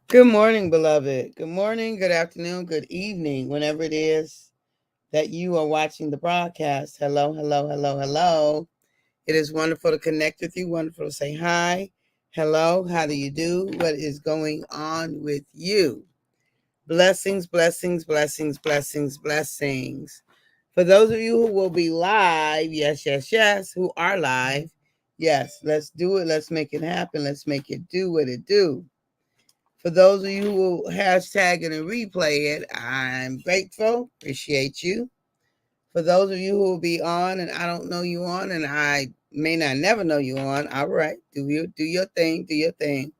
Good morning, beloved. Good morning, good afternoon, good evening, whenever it is that you are watching the broadcast. Hello, hello, hello, hello. It is wonderful to connect with you, wonderful to say hi. Hello, how do you do? What is going on with you? Blessings, blessings, blessings, blessings, blessings. For those of you who will be live, yes, yes, yes, who are live, yes, let's do it. Let's make it happen. Let's make it do what it do. For those of you who will hashtag it and replay it, I'm grateful. Appreciate you. For those of you who will be on and I don't know you on and I may not never know you on, all right, do your thing, do your thing.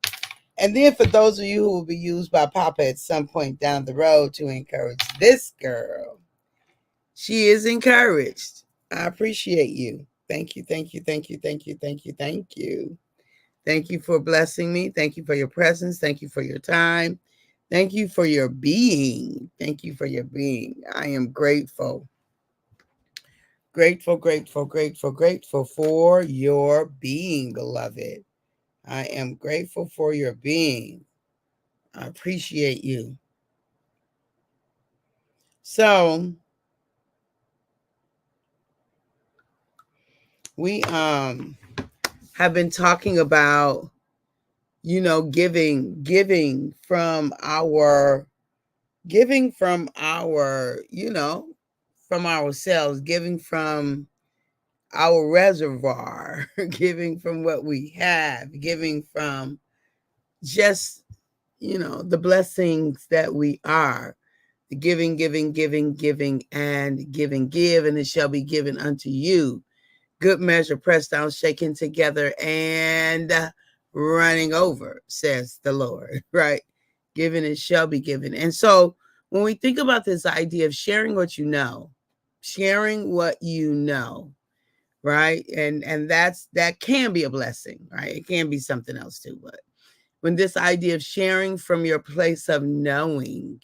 And then for those of you who will be used by Papa at some point down the road to encourage this girl, she is encouraged. I appreciate you. Thank you, thank you, thank you, thank you, thank you, thank you. Thank you for blessing me. Thank you for your presence. Thank you for your time. Thank you for your being. Thank you for your being. I am grateful. Grateful, grateful, grateful, grateful for your being, beloved. I am grateful for your being. I appreciate you. So, we have been talking about, giving from our, from ourselves, giving from our reservoir, giving from what we have, giving from just, the blessings that we are. Giving, giving, giving, giving, and giving, give, and it shall be given unto you. Good measure, pressed down, shaken together, and running over, says the Lord, right? Given, it shall be given. And so when we think about this idea of sharing what you know, sharing what you know, right? And that can be a blessing, right? It can be something else too. But when this idea of sharing from your place of knowing,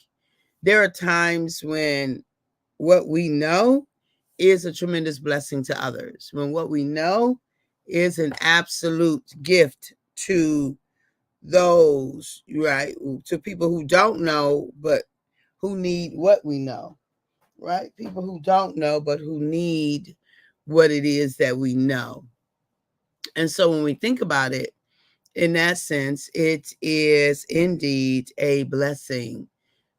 there are times when what we know is a tremendous blessing to others. When what we know is an absolute gift to those, right? To people who don't know, but who need what we know, right? People who don't know, but who need what it is that we know. And so when we think about it, in that sense, it is indeed a blessing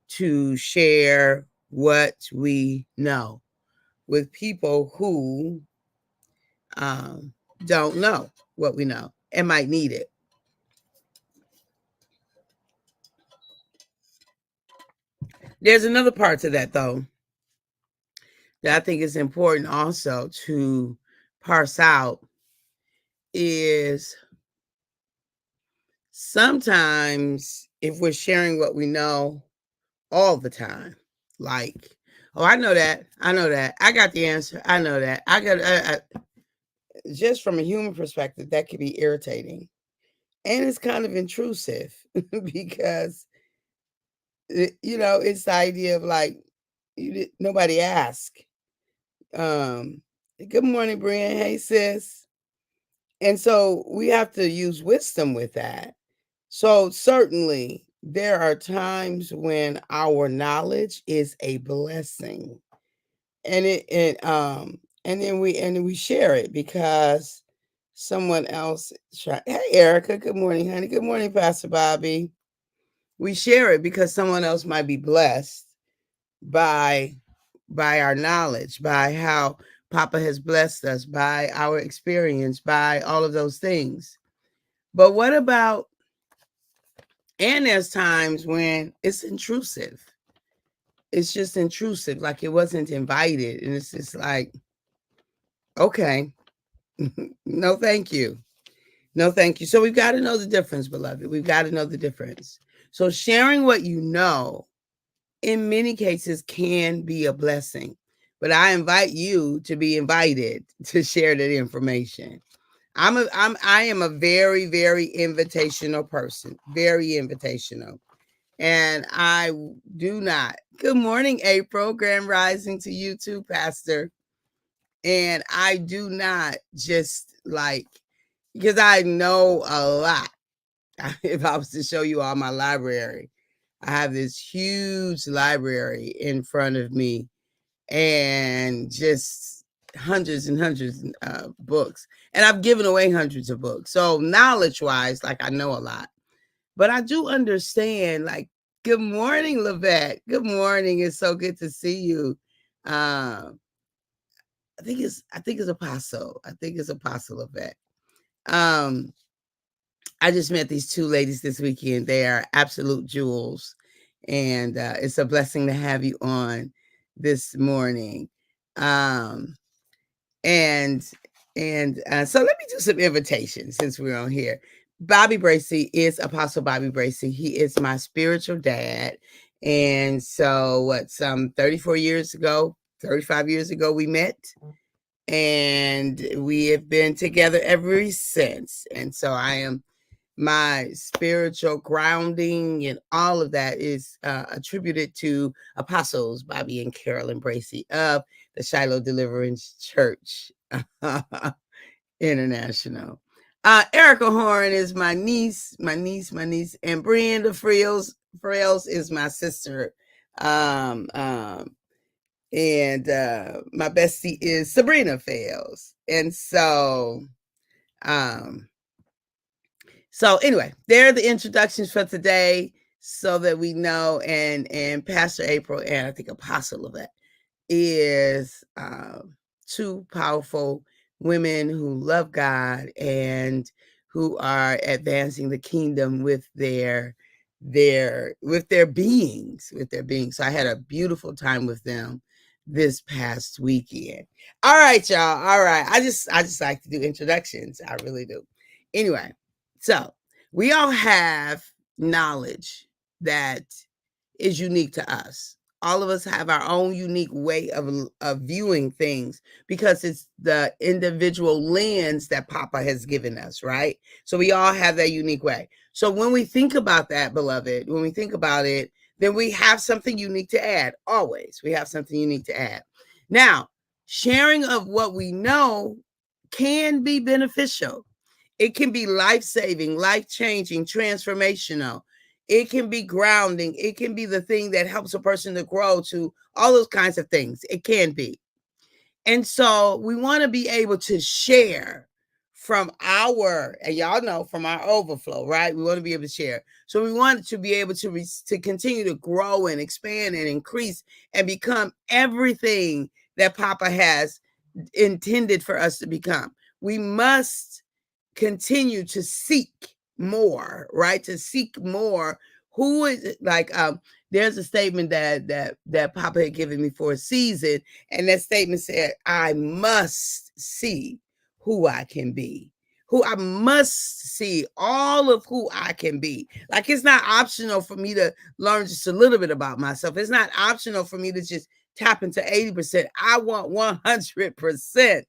to share what we know with people who um, don't know what we know and might need it. There's another part to that, though, that I think is important also to parse out is sometimes if we're sharing what we know all the time, like, oh, I know that, I got the answer, I know that, just from a human perspective, that could be irritating. And it's kind of intrusive because, it's the idea of like, nobody asked. Um, Good morning, Brian. Hey, sis. And so we have to use wisdom with that. So certainly there are times when our knowledge is a blessing. And then we share it because someone else hey, Erica, good morning, honey. Good morning, Pastor Bobby. We share it because someone else might be blessed by our knowledge, by how Papa has blessed us, by our experience, by all of those things. But what about, and there's times when it's intrusive. It's just intrusive, like it wasn't invited. And it's just like, okay, no, thank you. No, thank you. So we've got to know the difference, beloved. We've got to know the difference. So sharing what you know in many cases can be a blessing. But I invite you to be invited to share that information. I am a very, very invitational person. Very invitational. And I do not. Good morning, April. Grand rising to you too, Pastor. And I do not just like, because I know a lot. If I was to show you all my library, I have this huge library in front of me and just hundreds and hundreds of books. And I've given away hundreds of books. So knowledge wise, like I know a lot, but I do understand, like, good morning, Lavette. Good morning. It's so good to see you. I think it's Apostle. I think it's Apostle Lavette. I just met these two ladies this weekend. They are absolute jewels. And it's a blessing to have you on this morning. Um, and so let me do some invitations since we're on here. Bobby Bracy is Apostle Bobby Bracy. He is my spiritual dad. And so some 34 years ago, 35 years ago, we met. And we have been together ever since. And so my spiritual grounding and all of that is attributed to Apostles Bobby and Carolyn Bracy of the Shiloh Deliverance Church International. Erica Horn is my niece, and Brenda Frails is my sister. And my bestie is Sabrina Fails. And so anyway, there are the introductions for today so that we know. And Pastor April and I think Apostle Lavette is two powerful women who love God and who are advancing the kingdom with their beings. So I had a beautiful time with them this past weekend. All right, y'all. All right. I just like to do introductions. I really do. Anyway, so we all have knowledge that is unique to us. All of us have our own unique way of viewing things because it's the individual lens that Papa has given us, right? So we all have that unique way. So when we think about that, beloved, when we think about it, then we have something unique to add. Always, we have something unique to add. Now, sharing of what we know can be beneficial. It can be life-saving, life-changing, transformational. It can be grounding. It can be the thing that helps a person to grow, to all those kinds of things. It can be. And so we want to be able to share from and y'all know, from our overflow, right? We want to be able to share. So we want to be able to continue to grow and expand and increase and become everything that Papa has intended for us to become. We must continue to seek more, right? To seek more. Who is it? Like there's a statement that Papa had given me for a season, and that statement said, I must see who I can be. Who I must see all of who I can be. Like, it's not optional for me to learn just a little bit about myself. It's not optional for me to just tap into 80%. I want 100%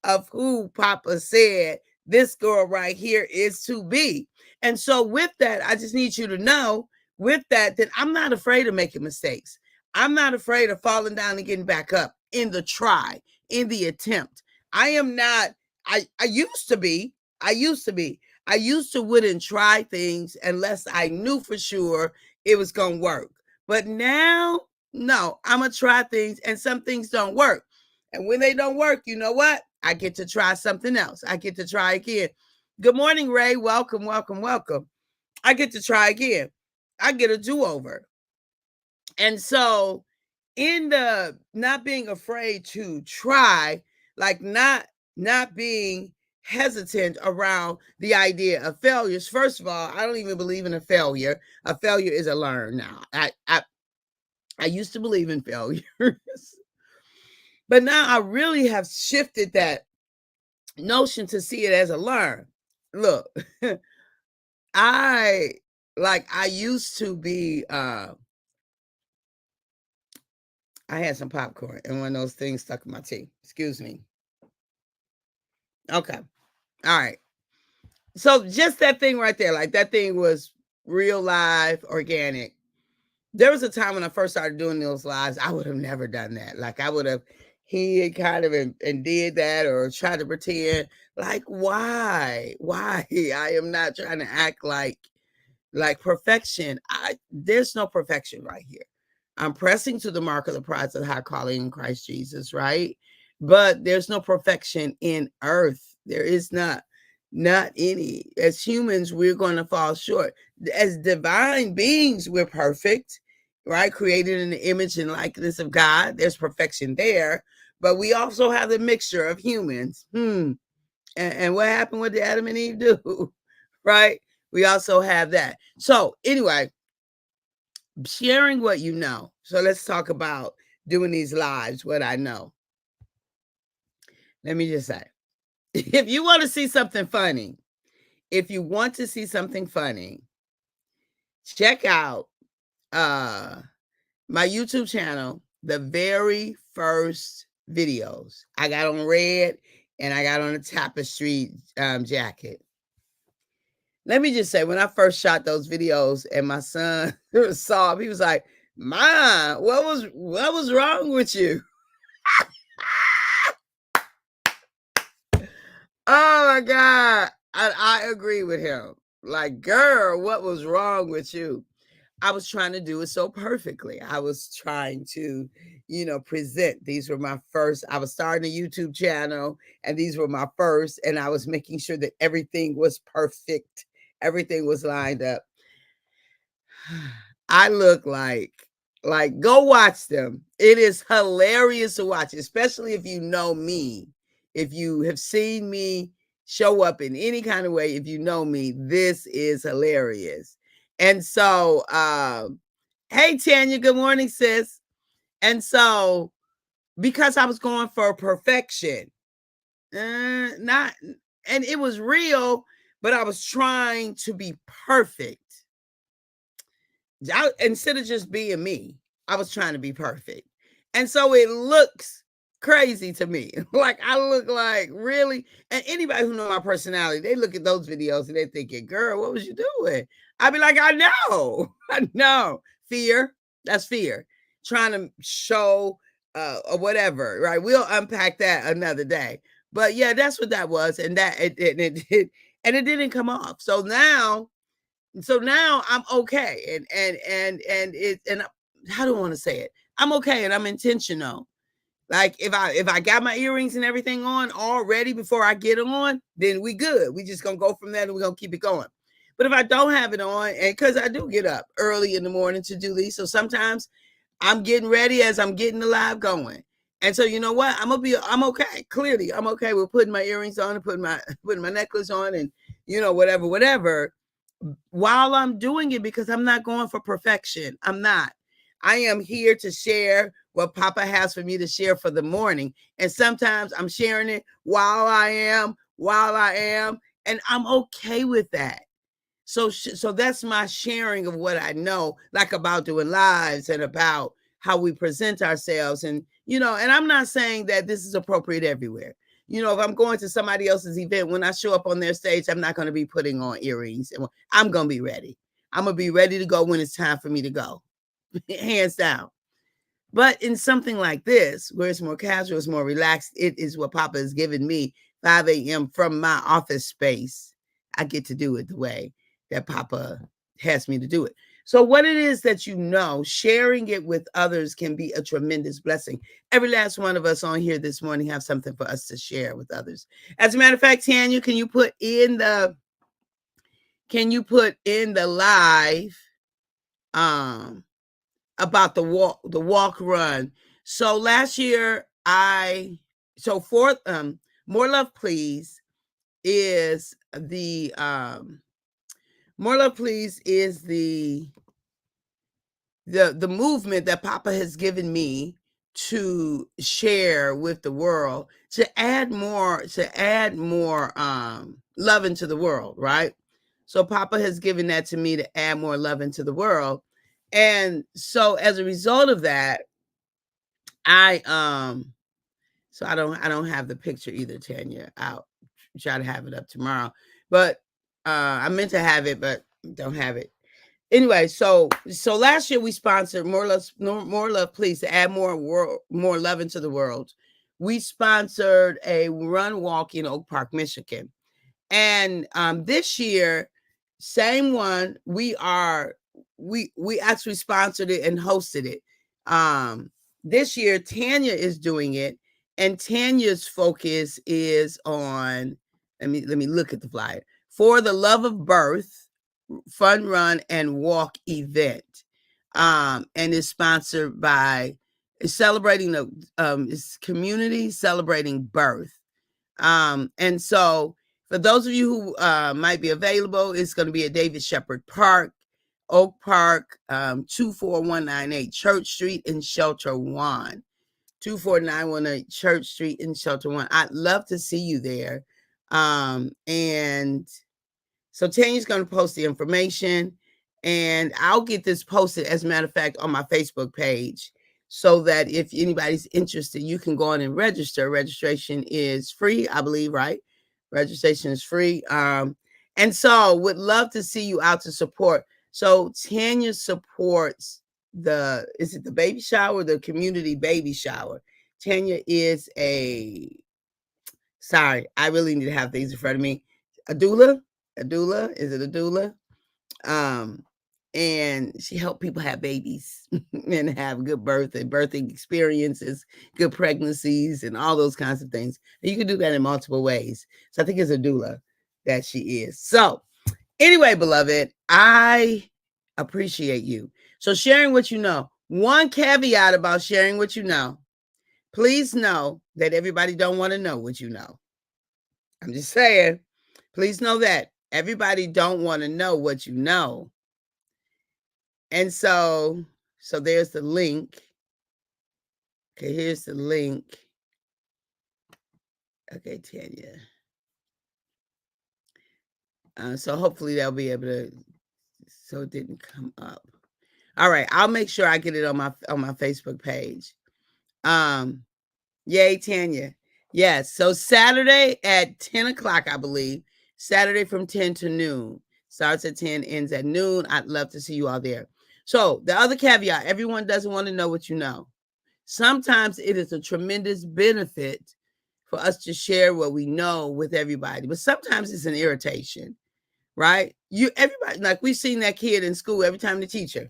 of who Papa said this girl right here is to be. And so with that, I just need you to know with that I'm not afraid of making mistakes. I'm not afraid of falling down and getting back up in the try, in the attempt. I am not, I used to be. I used to wouldn't try things unless I knew for sure it was going to work. But now, no, I'm going to try things, and some things don't work. And when they don't work, you know what? I get to try something else. I get to try again. Good morning, Ray. Welcome, welcome, welcome. I get to try again. I get a do-over. And so in the not being afraid to try, like not being hesitant around the idea of failures. First of all, I don't even believe in a failure. A failure is a learn now. I used to believe in failures. But now I really have shifted that notion to see it as a learn. Look, I used to be I had some popcorn and one of those things stuck in my teeth. Excuse me. Okay. All right. So just that thing right there, like that thing was real, live, organic. There was a time when I first started doing those lives, I would have never done that. Like I would have he had kind of and did that or tried to pretend. Like, why? I am not trying to act like perfection. There's no perfection right here. I'm pressing to the mark of the prize of the high calling in Christ Jesus, right? But there's no perfection in earth. There is not any. As humans, we're going to fall short. As divine beings, we're perfect, right? Created in the image and likeness of God. There's perfection there. But we also have the mixture of humans. And what happened? What did Adam and Eve do? Right? We also have that. So anyway, sharing what you know. So let's talk about doing these lives, what I know. Let me just say, if you want to see something funny, check out my YouTube channel, the very first videos. I got on red and I got on a tapestry jacket. Let me just say, when I first shot those videos and my son saw him, he was like, "Mom, what was wrong with you?" Oh my God. I agree with him. Like, girl, what was wrong with you? I was trying to do it so perfectly. I was trying to, present. These were my first. I was starting a YouTube channel, and these were my first, and I was making sure that everything was perfect. Everything was lined up. I look like go watch them. It is hilarious to watch, especially if you know me. If you have seen me show up in any kind of way, if you know me, this is hilarious. And so, hey Tanya, good morning, sis. And so, because I was going for perfection, not, and it was real, but I was trying to be perfect. Instead of just being me, I was trying to be perfect. And so it looks crazy to me. Like I look like really, and anybody who know my personality, they look at those videos and they thinking, girl, what was you doing? I'd be like, I know. I know. Fear. That's fear. Trying to show or whatever, right? We'll unpack that another day. But yeah, that's what that was. And that and it didn't come off. So now I'm okay. And how do I want to say it? I'm okay and I'm intentional. Like if I got my earrings and everything on already before I get on, then we good. We just gonna go from there and we're gonna keep it going. But if I don't have it on, and because I do get up early in the morning to do these, so sometimes I'm getting ready as I'm getting the live going. And so you know what? I'm okay. Clearly, I'm okay with putting my earrings on and putting my necklace on and whatever while I'm doing it, because I'm not going for perfection. I'm not. I am here to share what Papa has for me to share for the morning. And sometimes I'm sharing it while I am, and I'm okay with that. So that's my sharing of what I know, like about doing lives and about how we present ourselves. And, and I'm not saying that this is appropriate everywhere. If I'm going to somebody else's event, when I show up on their stage, I'm not going to be putting on earrings. I'm going to be ready. I'm going to be ready to go when it's time for me to go, hands down. But in something like this, where it's more casual, it's more relaxed, it is what Papa has given me, 5 a.m. from my office space. I get to do it the way that Papa has me to do it. So what it is that sharing it with others can be a tremendous blessing. Every last one of us on here this morning have something for us to share with others. As a matter of fact, Tanya, can you put in the live about the walk run? So last year More Love Please is the More Love Please is the movement that Papa has given me to share with the world, to add more love into the world, right? So Papa has given that to me to add more love into the world. And so as a result of that, I don't have the picture either, Tanya. I'll try to have it up tomorrow. But I meant to have it, but don't have it. Anyway, so last year we sponsored More Love Please, to add more love into the world. we sponsored a run walk in Oak Park, Michigan. And this year, same one, we actually sponsored it and hosted it. This year, Tanya is doing it, and Tanya's focus is on, let me look at the flyer. For the Love of Birth, fun run and walk event. And is sponsored by, is celebrating the it's community celebrating birth. And so for those of you who might be available, it's going to be at David Shepherd Park, Oak Park, 24198 Church Street in Shelter One. 24918 Church Street in Shelter One. I'd love to see you there. And so Tanya's going to post the information, and I'll get this posted, as a matter of fact, on my Facebook page, so that if anybody's interested, you can go on and register. Registration is free, I believe, right? Registration is free. And so would love to see you out to support. So Tanya supports is it the baby shower, the community baby shower? Tanya is sorry, I really need to have things in front of me. A doula? Is it a doula? And she helped people have babies and have good birth and birthing experiences, good pregnancies, and all those kinds of things. And you can do that in multiple ways. So I think it's a doula that she is. So anyway, beloved, I appreciate you. So sharing what you know. One caveat about sharing what you know. Please know that everybody don't want to know what you know. I'm just saying, please know that everybody don't want to know what you know. And so there's the link. Okay, here's the link. Okay, Tanya. So hopefully they'll be able to, so it didn't come up. All right, I'll make sure I get it on my Facebook page. Yay, Tanya. Yes, so Saturday at 10 o'clock, I believe. Saturday from 10 to noon. Starts at 10, ends at noon. I'd love to see you all there. So the other caveat, everyone doesn't want to know what you know. Sometimes it is a tremendous benefit for us to share what we know with everybody, but sometimes it's an irritation, right? Everybody, like we've seen that kid in school every time the teacher,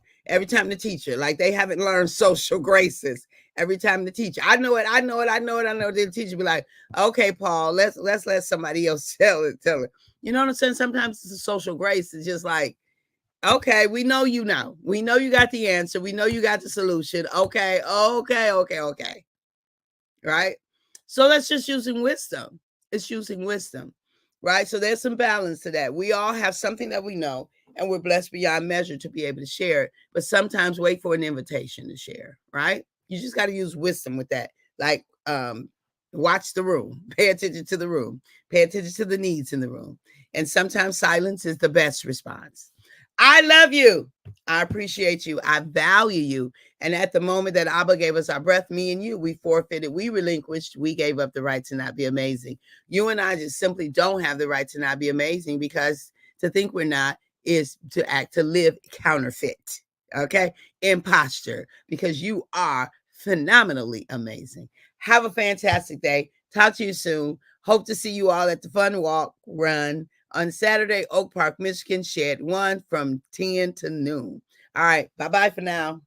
like they haven't learned social graces. Every time the teacher, I know it. The teacher be like, okay, Paul, let's let somebody else tell it. You know what I'm saying? Sometimes it's a social grace. It's just like, okay, we know you know. We know you got the answer. We know you got the solution. Okay. Right? So that's just using wisdom. It's using wisdom, right? So there's some balance to that. We all have something that we know, and we're blessed beyond measure to be able to share it. But sometimes wait for an invitation to share, right? You just got to use wisdom with that. Like, watch the room, pay attention to the room, pay attention to the needs in the room. And sometimes silence is the best response. I love you. I appreciate you. I value you. And at the moment that Abba gave us our breath, me and you, we forfeited, we relinquished, we gave up the right to not be amazing. You and I just simply don't have the right to not be amazing, because to think we're not is to live counterfeit. Okay? Imposter, because you are phenomenally amazing. Have a fantastic day. Talk to you soon. Hope to see you all at the Fun Walk Run on Saturday, Oak Park, Michigan, Shed 1 from 10 to noon. All right. Bye-bye for now.